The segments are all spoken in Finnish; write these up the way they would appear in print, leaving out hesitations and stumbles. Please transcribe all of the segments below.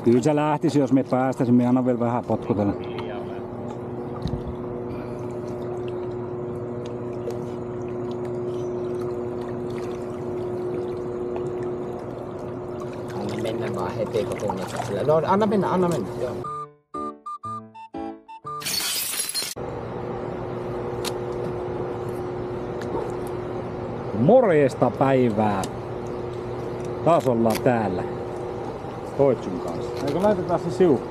Kyllä se lähtisi, jos me päästäisiin. Me annan vielä vähän potkutella. Anna mennä vaan heti, kun tunnetaan sillä. No, anna mennä, joo. Morjesta päivää! Taas ollaan täällä Toitsun kanssa. Eikö laitetaan se siu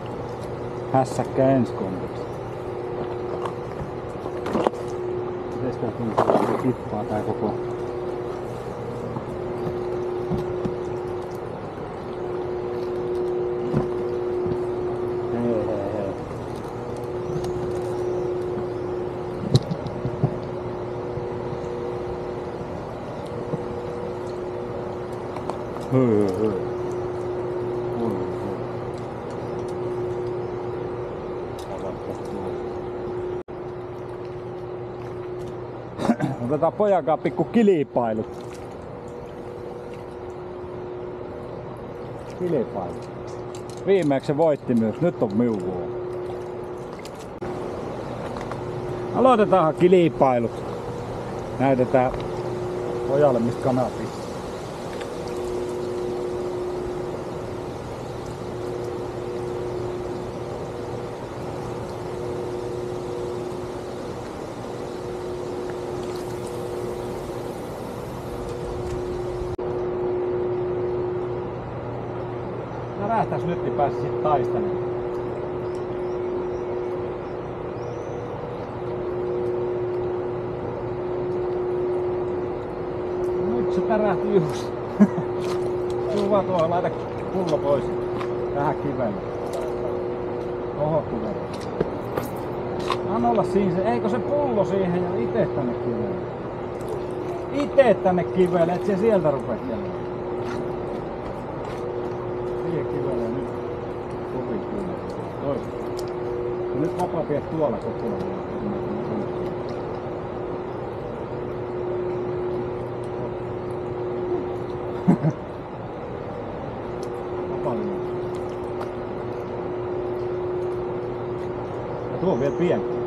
hässäkkä ensi kontiksi? Miten sitä tuntuu, että kippaa tää koko... Otetaan pojankaan pikku kilpailu. Viimeksi se voitti myös, nyt on minun vuoro. Aloitetaanhan kilpailut. Näytetään pojalle mistä kanaa pistää. Närähtäis nyt, niin pääsi sit taistelemaan. Nyt se tärähti just. Tuu vaan tuohon, laita pullo pois. Tähän kivelle. Oho kivelle. Anna olla siinä se, eikö se pullo siihen ja ite tänne kivelle. Ite tänne kivelle, et se sieltä rupee käymään. Siihen kivelle ja nyt kovin kyllä. Toista. Ja nyt vapaa pidä tuolla koko ajan. Vapaa. Ja tuo on vielä pieni.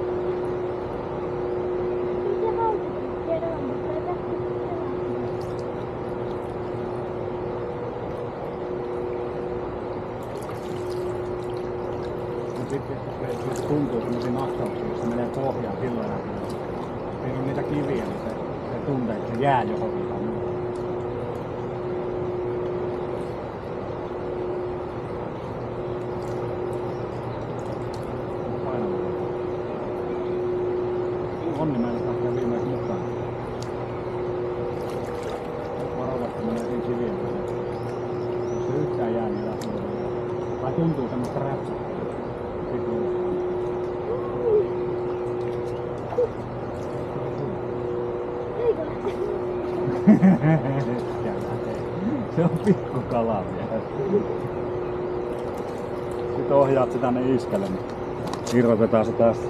Sitten se tuntuu semmosia naksauksia, jos se menee pohjaan silloin näkyy. Siinä on niitä kiviä, niin se tuntee, että se jää johonkin. Onni mä en lähteä viimeis mukaan. Varovasti menee siinä kivien päälle. Jos se yhtään jää, niin lähtee. Tai tuntuu semmoista räpsää. Se on pikku kala vielä. Sitten ohjaat se tänne iskelle, niin irrotetaan se tästä.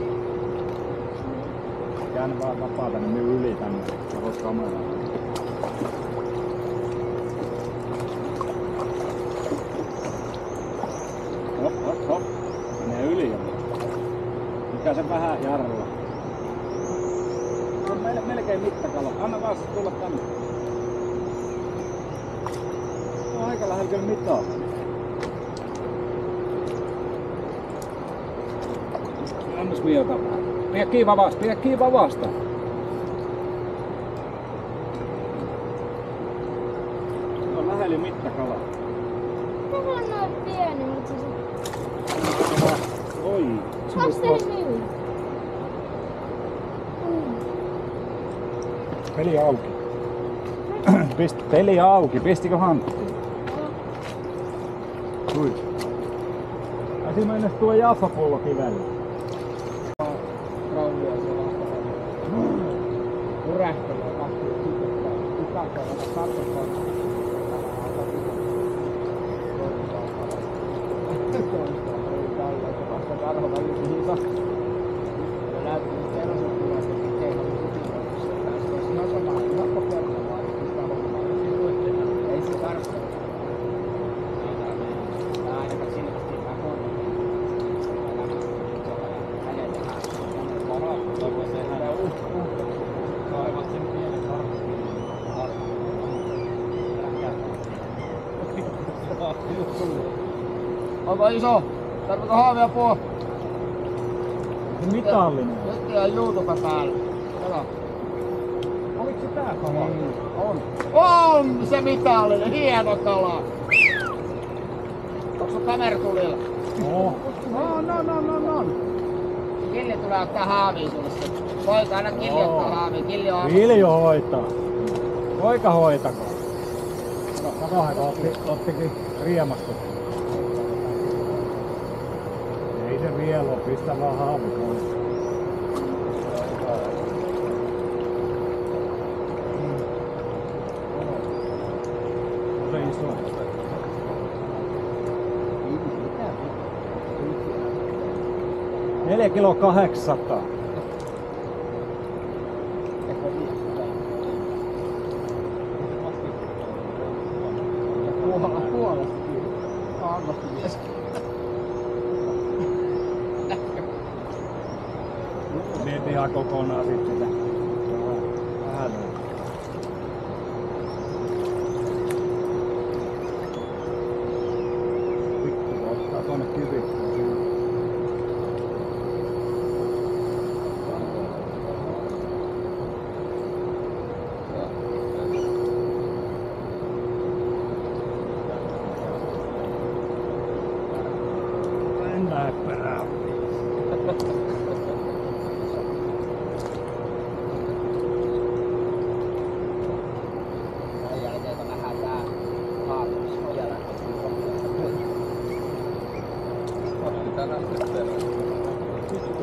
Käänny vaan vapaa tänne minun yli tänne, johon kameraan. Hop. Menee yli jo. Mikä se vähän jarrulla. Se on melkein mittakala. Anna vaan se tulla tänne. Se on aika lähellä kyllä mittaa. Annas miota vähän. Pidä kiiva vasta. Se on lähellä mittakala. Tämä on noin pieni, mutta se... Oi! Kasteli minun. Peli auki. Peli auki. Pistikö hanttiin? Kui? Ai siinä mennessä tuo jaffapullo kivelle. Raulia siellä vastaan. Murähtelee kahtia tytöttää. Kukaan kohdata katsotaan. Karho välillä hiisa. Ja näytin kerran tulosta keinollisesti tiimoissa. Jos on sama, pakko kertaa vaan, että sitä hommaa. Ei se tarvitse. Ainakaan sinne Onko iso? Tarvitko haavia? Se mitallinen. Nyt ihan YouTube päällä. Kato. Oliko se tää kala? On. On se mitallinen, hieno kala. Onko sun kamera tulilla? Oo. No. Killi tulee ottaa haavia sulle se. Poika, aina Killi ottaa haavia. Killi on Viljo hoitaa. Poika hoitakoon. Katohan, ottikin riemastut. Ei se vielä oo, pistä vaan haavi pois. Se iso. 4 kilo 800. Puolesta ammattimies. Mietin ihan kokonaan sit sitä. Vähän pikku ottaa tonne kivikkoon. En lähde perään. Sen jälkeen kun nähdään tää haavuus ojalla.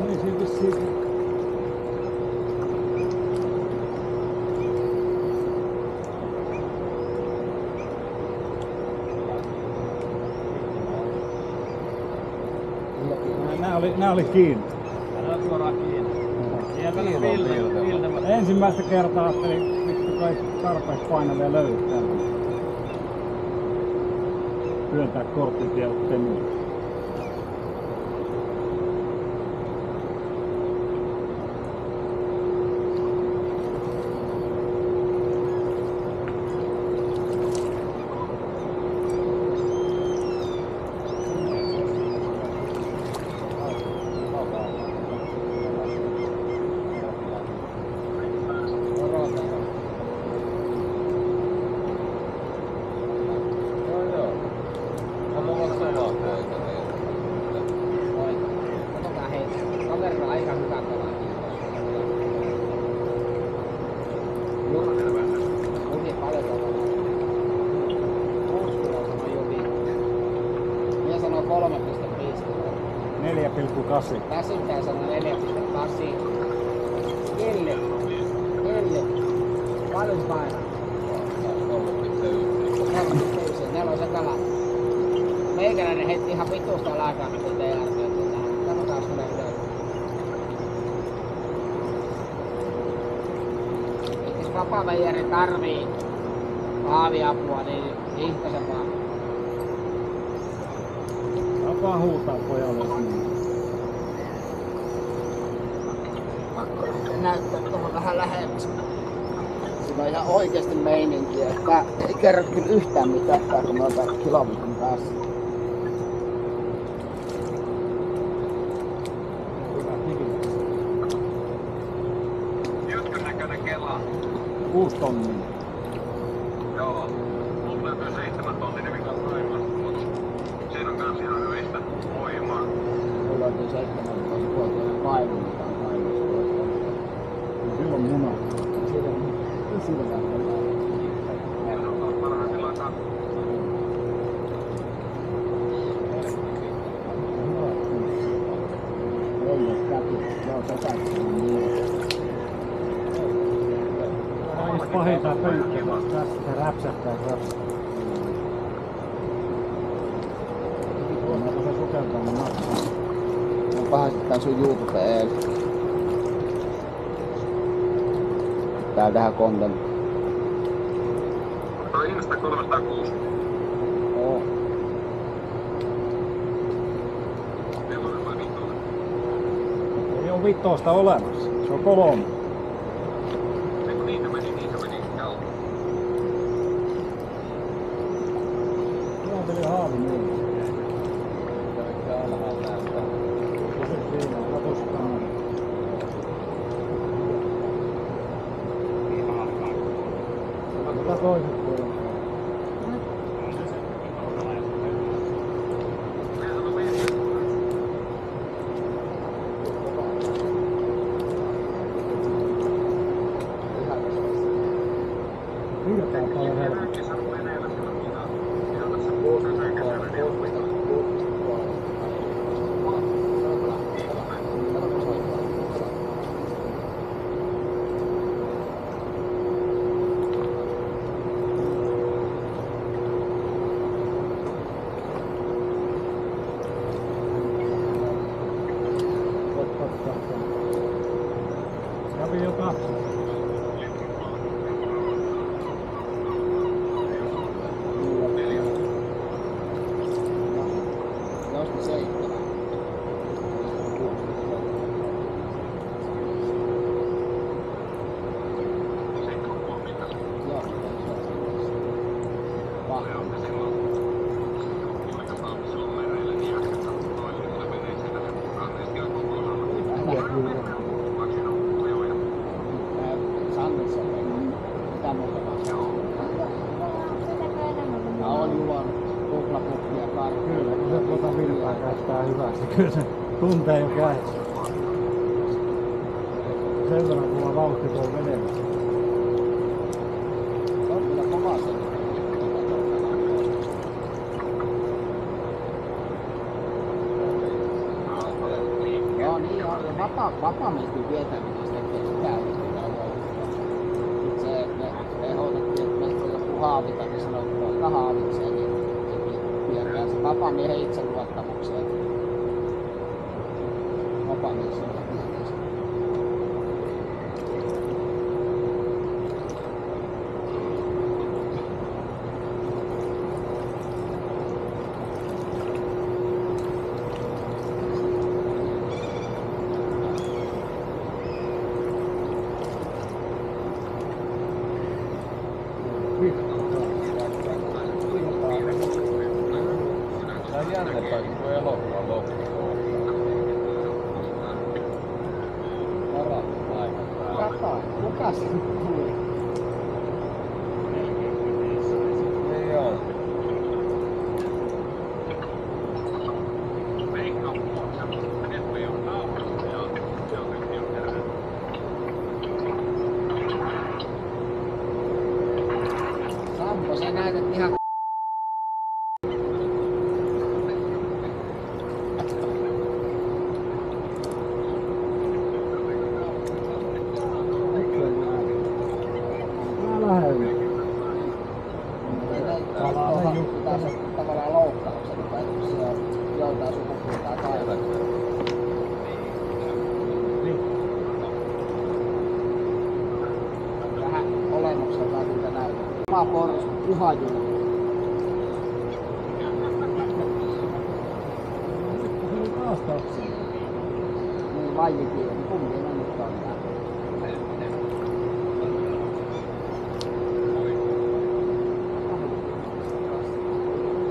Niin siinä vissiin. Nää oli kiinni. Älä suoraan kiinni. Sieltä Vilde. Ensimmäistä kertaa ajattelin, vittu kaikki tarpeeksi painavia löytää. Työntää korttitieltä temuun. Katsotaan hei. Kaverilla on aika hyvä kala. Juhi paljon kalaa. 6 kiloa sanoi Juhi. Minä sanoin 3,5 kiloa. 4,8. Väsintään sanoi 4,8. Killi. Paljon painaa. 3,1. Nelonen se kala. Meikäläinen heitti ihan vitusta alakantiin teidän jälkeen. Katsotaan sulle ylös. Jos vapaveijari tarvii haaviapua, niin ihtasen vaan. Tapaa huutaa pojalle. Näyttää tuohon vähän lähemmäs. Siinä on ihan oikeesti meininkiä. Tää ei kerro kyllä yhtään mitään, kun me ollaan kilometrin päässä. Jytkyn näköinen kela. 6 tonnia. Joo. Mulla löytyy 7 tonninen, mikä on aivan. Siinä on kans ihan hyvistä voimaa. Mulla on 7,5 kaivu, mikä on kaivussa. Silloin muna. Sillä tavalla. Siinä on parhaimmillaan 2. Ei ole käpi. Joo, se käpi. Jos pahintaan pönkkä, tästä räpsähtää kanssa. Tuonne se sukeltaa ne maksaa. On pahasti tän sun YouTube-eeli. Täällä tehdään content. Tuo Insta 306. Oo. Nelonen vai vitonen? Ei oo vitosta olemassa. Se on 3. Eiku niin se meni. Joo. Kuuntelin haavi. Kyllä, kun se tuota virtaa käyttää hyväksi, kyllä se tuntee jo kädessä. Sen verran kun vauhti tuo vedellä. Se on kyllä kova se. Joo niin on. Ja vapaa-menty vietäminen se tekee sitä se me odotettiin, että meistä on joku haavita, niin sanoo, että tuolta haavikseen, niin pierää se vapaa-miehen itseluottamukseen. Vapaa-mies on pienessä. Tää on jännempää, kun tuo elokuva loppuu. Varattu aika täällä. Kato, kuka se tuli? Niin on. Sampo, sä näytät ihan tavallaan loukkauksen, tai se on joltain sukupuoltaan kaivaa. Vähän olemukseltaan siltä näyttää. Oma porras, ihan julma. Se oli taas taksi. Niin vaijikin, niin kumpiin on nyt on tää.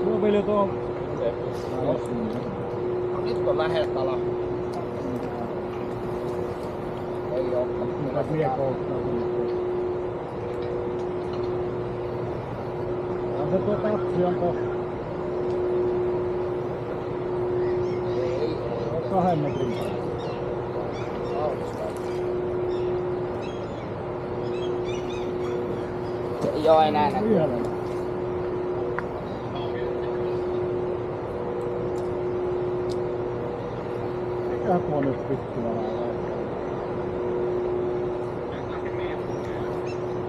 Suo Viljo tuo... Nyt on lähellä kala. Ei oo. Mitä vie kouttaa sinne. On se tuo taksi on kohta. Ei. 2 metrin päässä. Ei oo enää näkyy. Vielä. Mikä tuo nyt pitkä lailla?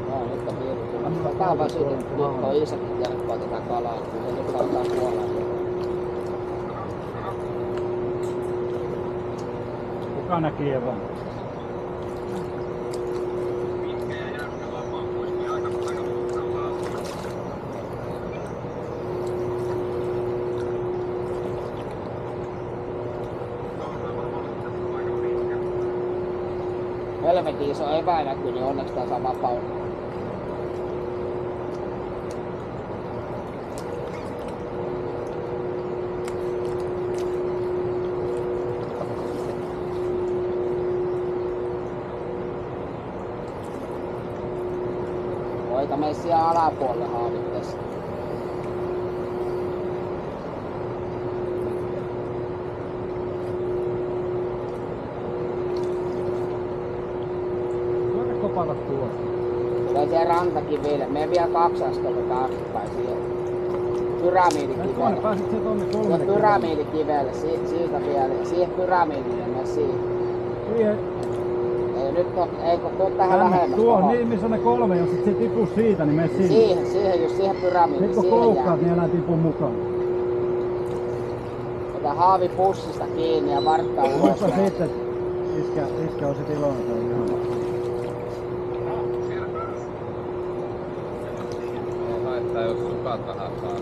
No, nyt on virtu. Tää on väsynyt. Nyt on isäkin järkkää tätä kalaa. Kyllä nyt saadaan kuollaan. Kuka näki Evan? Helvetin iso epäinäky, niin onneksi tää saa vapauden. Poika mene siellä alapuolelle haavitteessa. Voidaan kopata tuosta. Tulee siellä rantakiville. Mene vielä 2 askelta taaksepäin siihen. Tuonne Pyramidikivelle. pääsit se tonne Tuo 3 pyramidikivelle, siitä vielä. Siihen pyramidille mene siihen. Siihen. Ei nyt on, ei kun tuu tähän Tänne, lähemmäs. tuo, tuohon. niin missä on ne 3, jos et se tipu siitä, niin mene sinne. Siihen just siihen pyramidiin. Sitten kun Siihen koukkaat, jää. niin älä tipu mukaan. Ota haavi pussista kiinni ja varttaa ulos. Muista sitten, iskä on sit iloinen, se on ihan. Ei haittaa, jos sukat vähän saa.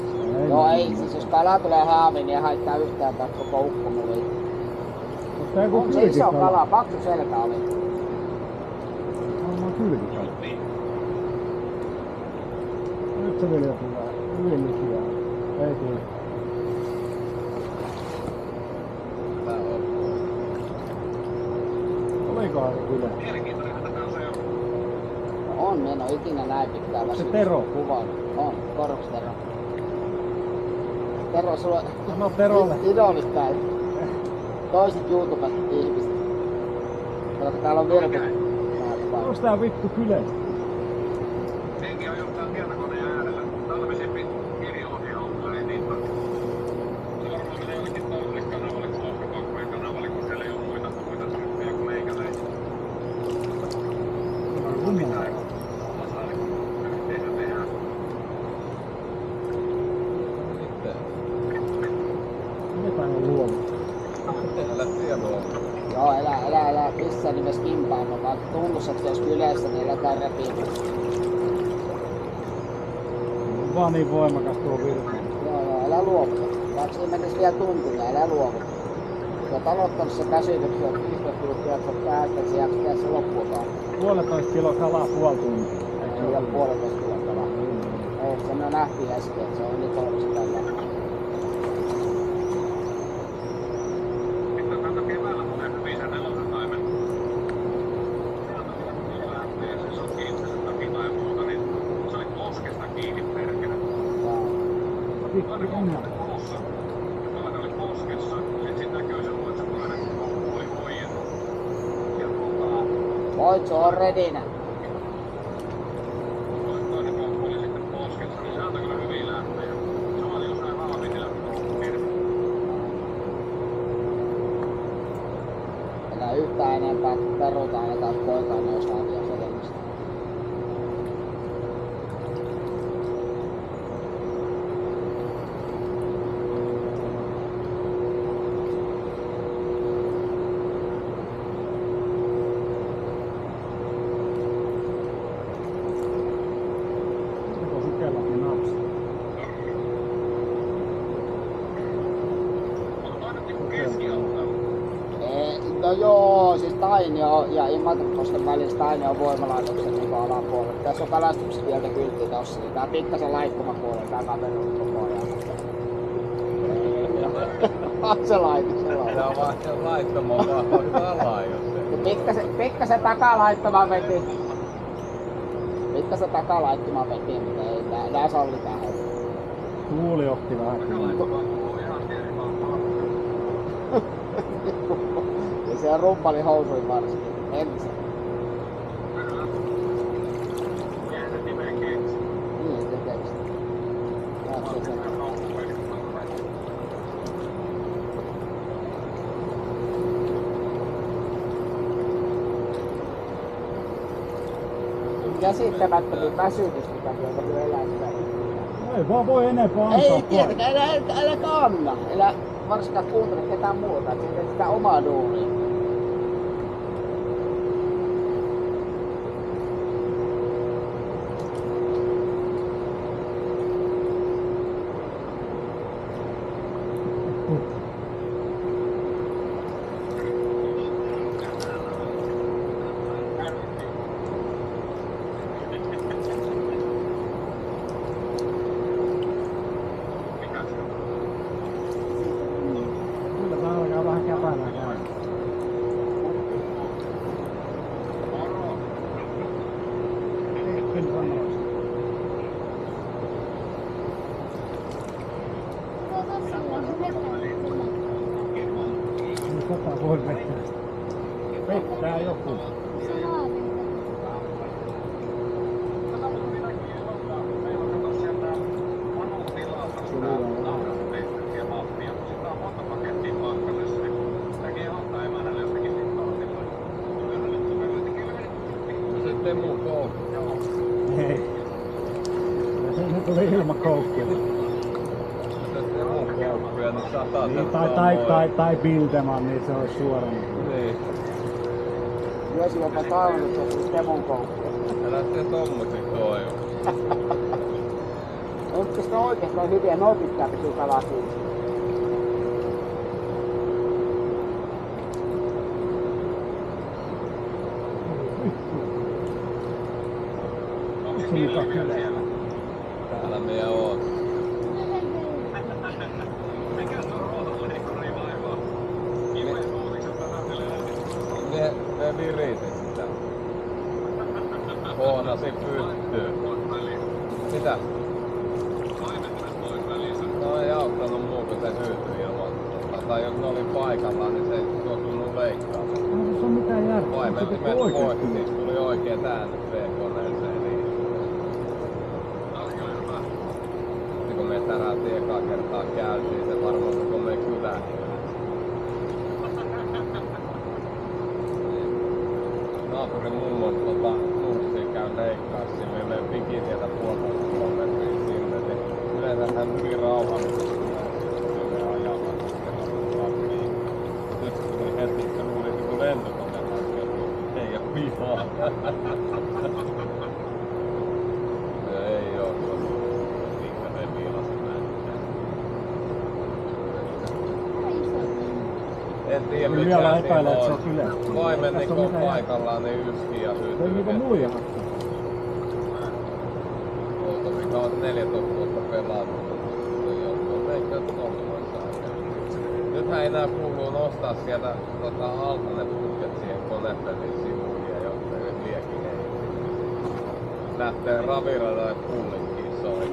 Joo ei, siis jos kala tulee haaviin, niin ei haittaa yhtään taas koko ukkomuliin. Mutta joku On se iso kylkikala. kala, paksu selkä oli. Varmaan kylkikala. Nyt se Viljo tulee. Hyvin lyhyää. Ei tule. Tää on. Olikohan se kyllä? On, en oo ikinä näin pitkään Se väsynyt. Tero. Kuvan. On, Korvs Tero. Tero, sulla Sano Terolle. idolit täällä. Toiset YouTube-ihmiset. Kato, täällä on Virpi. Onks tää vittu kyle? Henki on just täällä tietokoneen äärellä. Talvisimpi kirjoohja on kyllä niitä. Se varmaan menee jollekin toiselle kanavalle, kun lohkokokkojen kanavalle, kun siellä ei oo muita tyyppejä kuin meikäläisiä. Mitä on luovu? Älä tietoa. Joo, älä missään nimessä kimpaannu, vaan tunnustat, jos kylässä, niin älä repiä. Vaan niin voimakas tuo virta. Joo, älä luovuta. Vaikka siinä menisi vielä tuntia, älä luovuta. Sä oot aloittanut sen väsytyksen, että 15 minuuttia, että sä oot päästä, että sä jäätkö tehdä se loppuotaan. 1,5 kiloa kalaa puoli tuntia. Ei ole 1,5 kiloa. Ei, se me nähtiin äsken, että se on yli 300 kiloa. Sitten kato keväällä tulee hyvin sen nelosentaimen. Se on kiinni sen takia tai muuta, niin se oli koskesta kiinni perkele. Toinen kolossa ja toinen oli koskessa. Sitten näkyy se luo, että se toinen kokku oli hoidettu. Ja Voitsu on redinä. toinen kokku oli sitten koskessa, niin se antoi kyllä hyviä lämpöjä. Se oli jossain halvitilla kokkuun. Älä yhtään enempää perutaan ja taas poikaan noista aviosetelmistä. Joko sukellakin napsi? Onko toinen niinku keskialta? No joo, siis Tainio ja Imatrikosken välissä Tainio voimalaitoksen niin alapuolella. Tässä on kalastuksessa vielä kyltti tossa, niin tää pikkasen laittomapuolella tää kaveri on koko ajan. Se laitos, se laitos. Tää on vaan se laittomo vaan kalaa, jos se. Pikkasen takalaittoma veti. Pikkasen takalaittoma veti, mutta ei nää sallitaan heti. Tuuli otti vähän kyllä. Ja se on rumpali housuin varsinkin. Ensin. Niin, se teksti. Käsittämättömin väsytys, mitä tuolta kyllä elättää. Ei vaan voi enempää antaa Ei tietenkään, älä anna. Älä varsinkaan kuuntele ketään muuta, että teet sitä omaa duunia. Kyllä tää alkaa vähän käpälää käydä. En sanoisi. Tuo tossa on se vetää. Ei tätä voi vetää. Pettää joku. Se haavee. Se Temun koukku. Ei. Ja se tuli ilman koukkuja. Se Temun koukkuja, niin 100 Niin, kertaa tai Bildeman, niin se olisi suoraan. Niin. Myös jopa taivannut, että se olisi Temon koukku. Älä se tommosia toivo. Onko sitä oikeastaan hyviä nopittaa pysyy kalaa kiinni? Onko se mukaan kyllä? Täällä meidän oot. Mikä se on ruohonleikkurin vaivaa? Kivojen muutikselta näyttelee. Ne viritin sitä. Koonasin pyttyyn. Mitä? No ei auttanut Tai jos ne oli paikallaan, niin se ei suostunut leikkaamaan. No se on mitään järkeä. Vaimeltimet pois, niin tuli oikein äänet V-koneeseen. Niin kun me tärähtiin ekaa kertaa käytiin, se varmaan koko meidän kylä. Naapurin mummon murssia käy leikkaassa ja me menen pikitietä 1,5 kilometriä sinne. Niin yleensä hän hyvin rauhallisesti me ajamaan niin. Nyt se tuli heti, se luuli niin kuin lentokone heidän pihaan. Ei oo pikkasen viilasen näin. En tiedä mikä Vielä siinä epäilee, että se on. on yleensä. Paimennikko on paikallaan, niin yski ja hyytyy. Se on niinku muija. Mikä on 14 vuotta pelannut. Eikä tommoista. Nythän enää kuuluu nostaa sieltä alta ne putket siihen konepelin sivuille, jotta ei liekin ei. Lähtee ravirada ja pullinkin soi.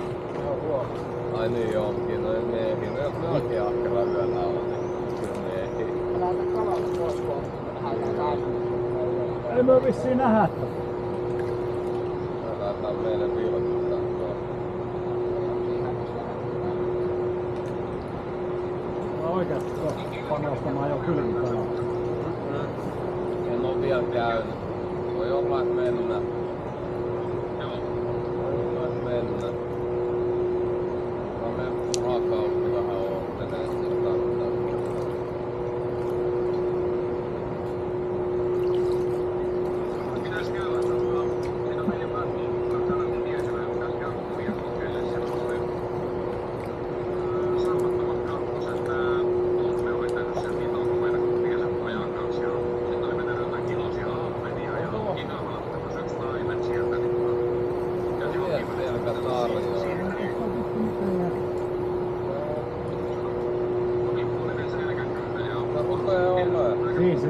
Ai niin onkin, no ne ei. No jos ne oikein ahkera yöllä on, niin kyllä ne ei. Lähdetään kalalta pois, kun haetaan kaasua. Ei me vissiin nähdä. Laitetaan meille vilkuttaa tuolla. No oikeasti se on panostamaan jo kylmikaloa. En oo vielä käynyt. Voi olla et mennä. Voi olla et mennä. Mä menen maakautti vähän oottelee sitä tarvittaa. Pitäis käydä siinä meidän päättiin tällainen tiesivä, että pitäis käydä kuvia kokeille semmoinen sammattomat kakkoset. Me oli tehnyt sen pitoon komeita kuvia sen pojan kanssa ja sitten oli vetänyt jotain kilosia ahvenia ja Inamalla otettu yksi taimet sieltä. Ja se on kiva. Pelkä tarjoaa. Monipuolinen selkäkyntö ja Rupeaa olemaan. Niin se.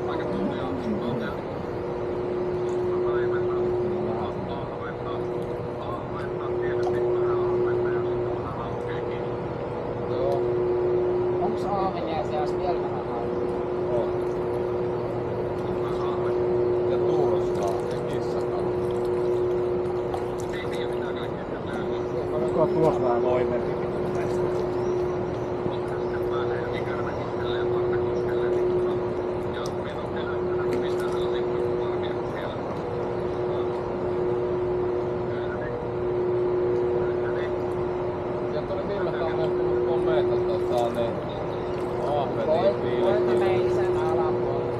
aika tuntia ahventa, tietysti vähän ahventa ja sitten vähän laukeekin. Joo. Onks aamenia siellä vielä vähän haluaa? On. Myös ahventa. Ja turskaa ja kissakaan. Ei tiedä mitä kaikkea sieltä löytyy. Onko tuossa vähän loimen? Mutta sitten pääsee johonkin Kärnäkoskelle ja Partakoskelle, niin ja Venokelle, että pistää tällä lippuvarmia siellä. Sieltä oli viime talvella tullut komeeta niin ahvenia Voimme viilekin. meidän alapuolella.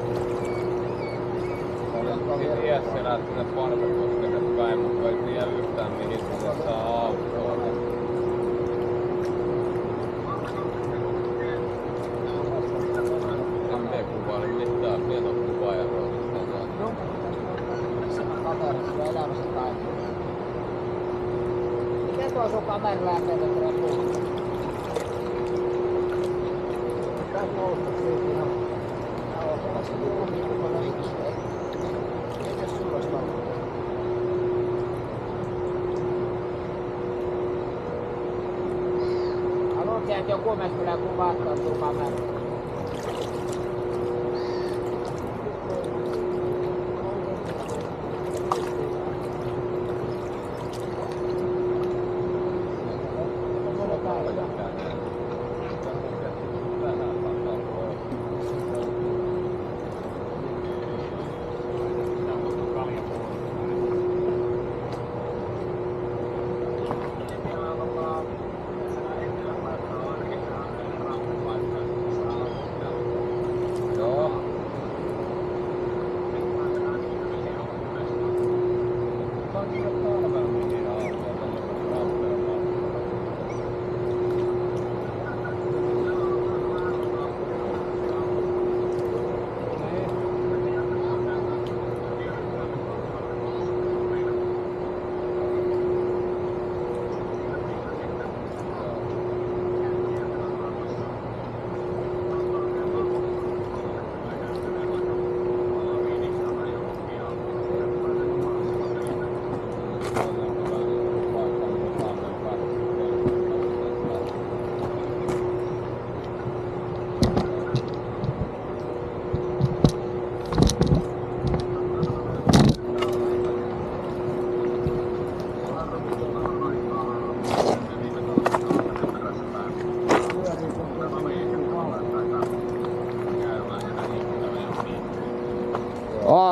Oli ties siellä sinne Partakoskelle päin, mutta ei tiedä yhtään mihin sinne saa autoa. En mene kuvaile mitään, mie on kuvaaja roolista. Kaverissa elämässä kaikki. Miten tuo sun kaverin lähtee tuolla puhuttu? Tää nousta siitä ihan. Tää on sellaista juurumikkoa rikki. Mites sulla sitä on? Haluatko, että joku meistä tulee kuvaa tuon sun kaverin?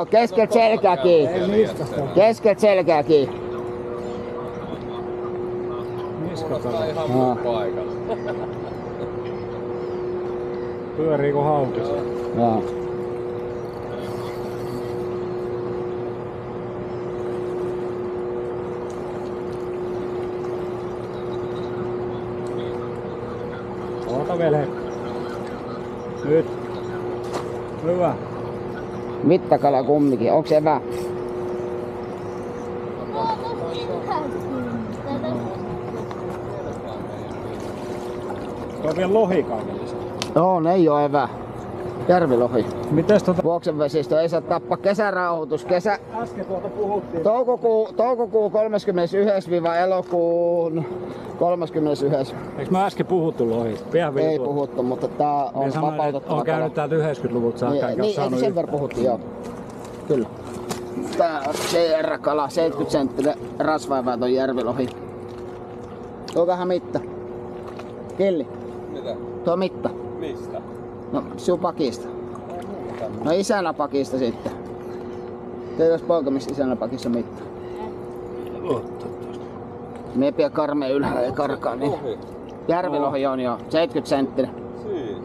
Keskeltä selkää kiinni. Keskeltä selkää kiinni. Kuulostaa ihan mun paikalla. Pyörii kun haukis. Joo. Oota vele. Nyt. Hyvä. Mittakala kumminkin. Onks evä? Tuo on vielä lohikaudellista. Joo, ne ei oo evä. Järvilohi. Mites Vuoksen vesistö ei saa tappaa. Kesärauhoitus. äsken tuolta puhuttiin? Toukokuu 31-elokuun 31. Eikö mä äsken puhuttu lohista? Ei puhuttu, mutta tää on vapautettava. On käynyt täältä 90-luvulta saakka. Niin, sen verran puhuttiin, joo. Kyllä. Tää on CR-kala, 70 senttinen rasvaiväätön järvilohi. Tuo vähän mitta. Kelli, Mitä? tuo mitta. Mistä? No, sinun pakista. No isänä pakista sitten. Tiedätkö poika, missä isänä pakissa mitta? Me ei pidä karmea ylhäällä, ei karkaa niin. Lohi. Järvilohi on jo, 70 senttinen. Siis.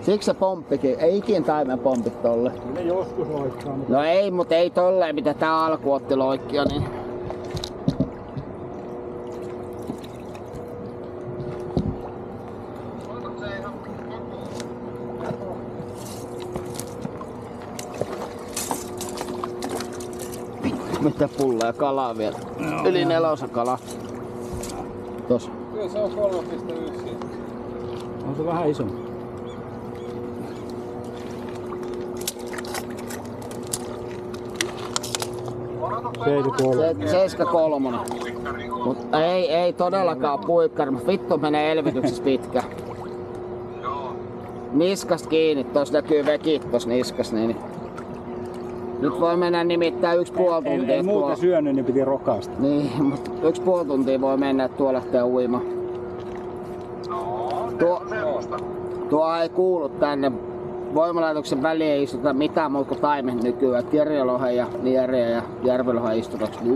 Siksi se pomppikin, ei ikin taimen pompit tolle. Ne joskus loikkaa, mutta No ei, mutta ei tolleen mitä tää alku otti loikkia, niin. Mitä pulleja kalaa vielä? Yli 4 kalaa. Tossa. Kyllä se on 3,1. on se vähän isompi. Se 73. Mut ei todellakaan puikkari, mutta vittu menee elvytyksessä pitkä. Niskasta kiinni, tos näkyy vekit tos niskas niin. Nyt voi mennä nimittäin 1,5 tuntia. Ei muuta syönyt, niin piti rokaasta. Niin, mutta 1,5 tuntia voi mennä, että tuo lähtee uimaan. Tuo ei kuulu tänne. Voimalaitoksen väliin ei istuta mitään muuta kuin taimen nykyään. Kirjalohen ja nieriä ja järvilohen istutat. No.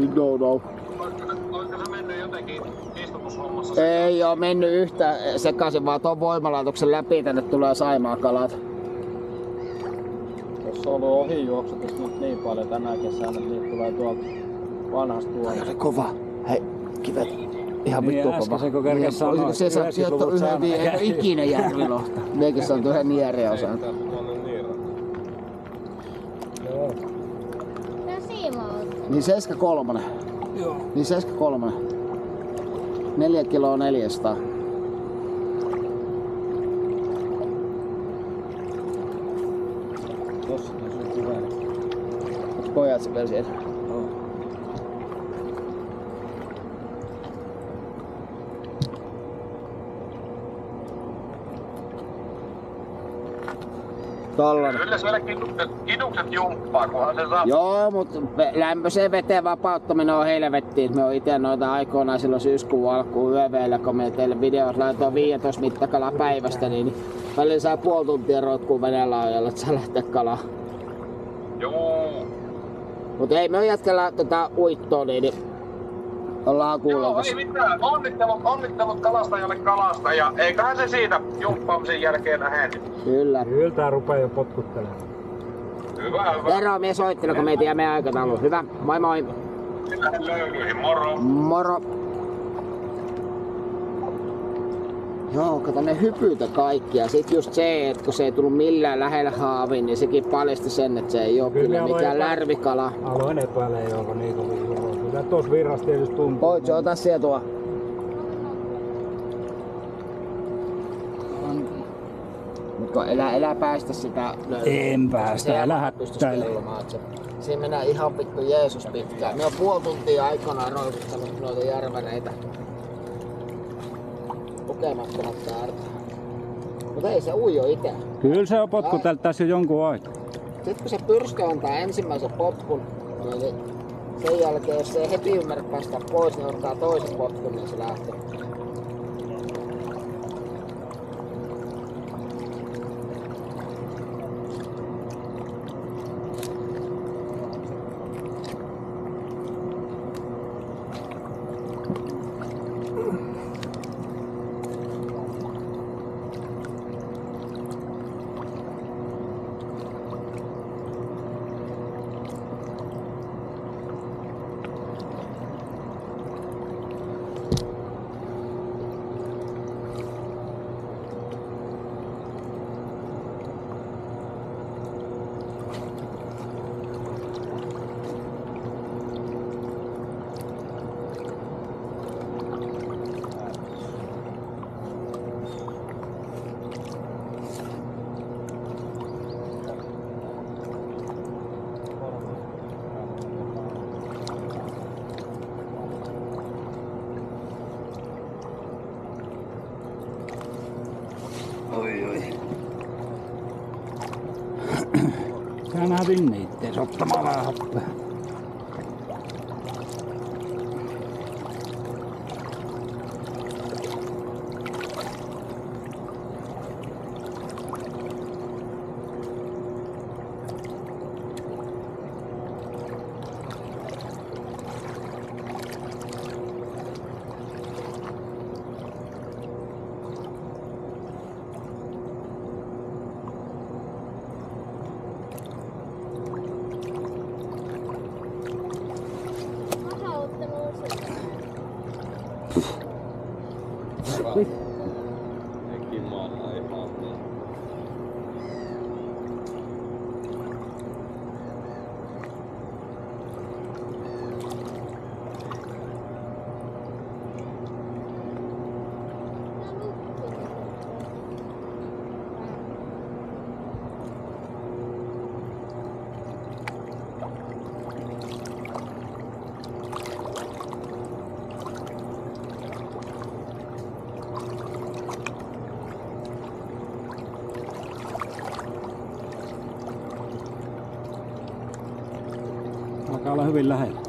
Olisiko se mennyt jotenkin istutushommassa? Ei oo mennyt yhtään sekaisin, vaan tuon voimalaitoksen läpi tänne tulee saimaakalat. Tuossa on ollut ohijuoksutus nyt niin paljon tänä kesänä, että niitä tulee tuolta vanhasta tuolta. Kova. Hei, kivet. Ihan Niin, vittu äsken kova. se kun kerkes sanoi, Olisiko se saa sijoittaa 90-luvulta yhden viiden, eikä ikinä järvilohta. Mekin se on yhden nieriä osaan. Joo. Tää siimaus. Niin 73. Joo. Niin 73. 4 kiloa 400. Tossa on sun kuveli. Onks pojat se vielä siellä? Tollanen. Kyllä siellä kidukset jumppaa, kunhan se saa. Joo, mutta lämpöiseen veteen vapauttaminen on helvettiin. Me on ite noita aikoinaan silloin syyskuun alkuun yöveillä, kun me teille videossa laitoin 15 mittakala päivästä, niin välillä saa puoli tuntia roikkuu veneenlaajalla, että saa lähteä kalaa. Joo. Mut ei me jatkella uittoa, niin ollaan Joo, kuulokas. ei mitään. Onnittelut kalastajalle kalasta ja eiköhän se siitä jumppaamisen jälkeen lähde. Kyllä. Kyllä tää rupee jo potkuttelemaan. Hyvä. Terve, mie soittelen, kun me ei tiedä meidän aikataulu. Hyvä, moi moi. Lähden löylyihin, moro. Moro. Joo, kato ne hypyitä kaikki ja sit just se, että kun se ei tullut millään lähellä haaviin, niin sekin paljasti sen, että se ei oo kyllä mikään lärvikala. Aloin epäilee, onko niin kovin hyvä. Kyllä tossa virrasta tietysti tuntuu. Poitsi, ota siellä tuo. Mut kun elää päästä sitä... En päästä, älä pystys hättäile. kellomaan, että siinä menee ihan vittu Jeesus pitkään. Me on puoli tuntia aikanaan roikuttanut noita järväneitä. Lukemattomat täällä. Mutta ei se ujo itse. Kyllä se on potkutellut tässä jo jonkun aikaa. Sitten kun se pyrstö antaa ensimmäisen potkun, niin sen jälkeen jos se ei heti ymmärrä päästä pois, niin ottaa toisen potkun, niin se lähtee. sinne ittees ottamaan vähän happea. Nekin maalla ihan niin. Alkaa olla hyvin lähellä.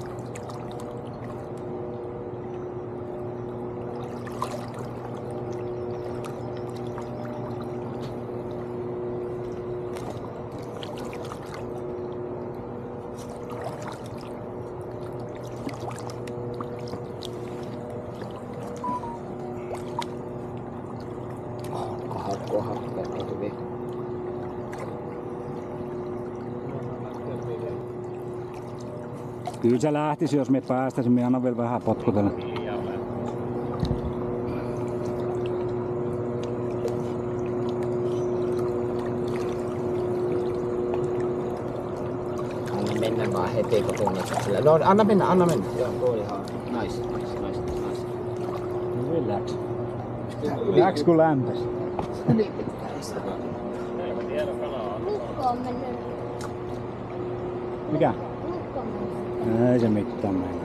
Kyllä se lähtisi, jos me päästäisiin. Me annan vielä vähän potkutella. Anna mennä vaan heti, kun tunnet sillä. No, anna mennä, anna mennä. Joo, tuo oli ihan nice. Hyvin läks. Läks kun lämpäs. Lukko on mennyt. Mikä? Lukko on mennyt. Ei se mitään mennä.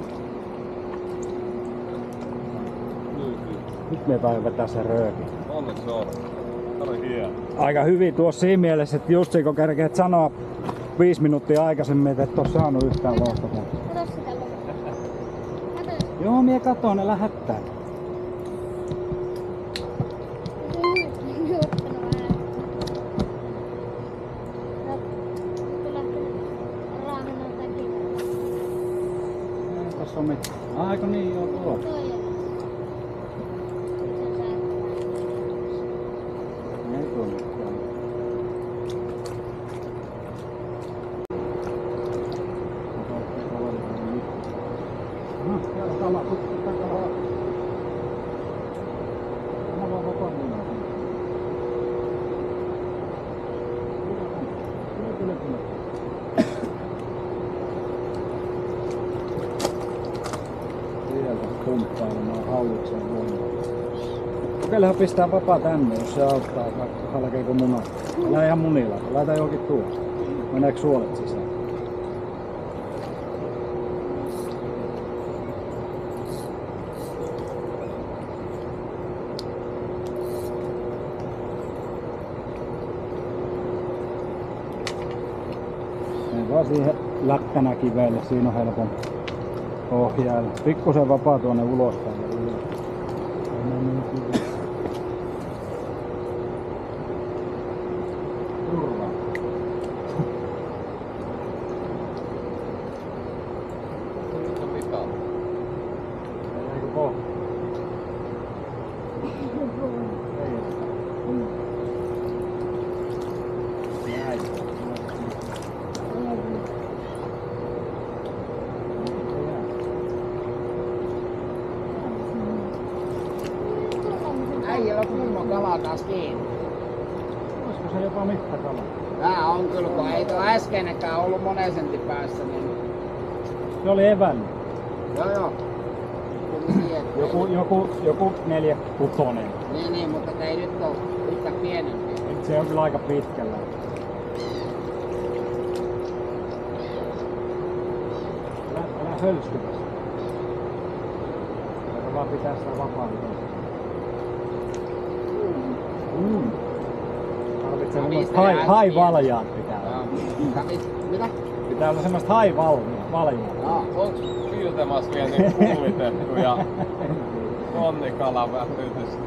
Nyt me taidan vetää sen röökin. Onneksi on. Tämä oli hieno. Aika hyvin tuossa siinä mielessä, että just kun kerkeet sanoa 5 minuuttia aikaisemmin, että et oo saanut yhtään lohta. Kato sitä lukkoa. Kato. Joo, mie katon, ne lähettää. Tässä on mitään. Aiko niin, joo tuo. Ei tuo mitään. No, täällä sama tuttu takana. Mä vaan vapaan minä. Kyllä. Sieltä pumppailemaan hallitseen voimaa. Kokeilehan pistää vapaa tänne, jos se auttaa, halkeeko muna. Älä ihan munilla, laita johonkin tuohon. Meneekö suolet sisään? Mene vaan siihen lättänä kiveelle, siinä on helpompi ohjailla. Pikkusen vapaa tuonne ulospäin ja ylös. Turvaa. Mitä pitää? Eikö pohja? Näin. Äijällä on kunnon kala taas kiinni. Olisiko se jopa mittakala? Tää on kyllä, kun ei tuo äskeinenkään ollut monen sentin päässä, niin Se oli evännyt. joo. Kumminkin, Joku 4 kutonen. niin, mutta ei nyt oo yhtä pienempi. Se on kyllä aika pitkällä. Älä hölskytä sitä. Älä vaan pitää sitä vapaana. Tarvitsee No, mulle mistä ne haivaljaat pitää. Joo. Mitä? Pitää olla semmoista haivalmiutta. Onks Piltemas vielä niin kullitettu ja tonnikala vähdytys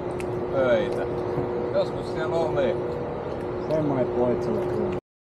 töitä? Joskus siellä oli. Semmonen poitselu.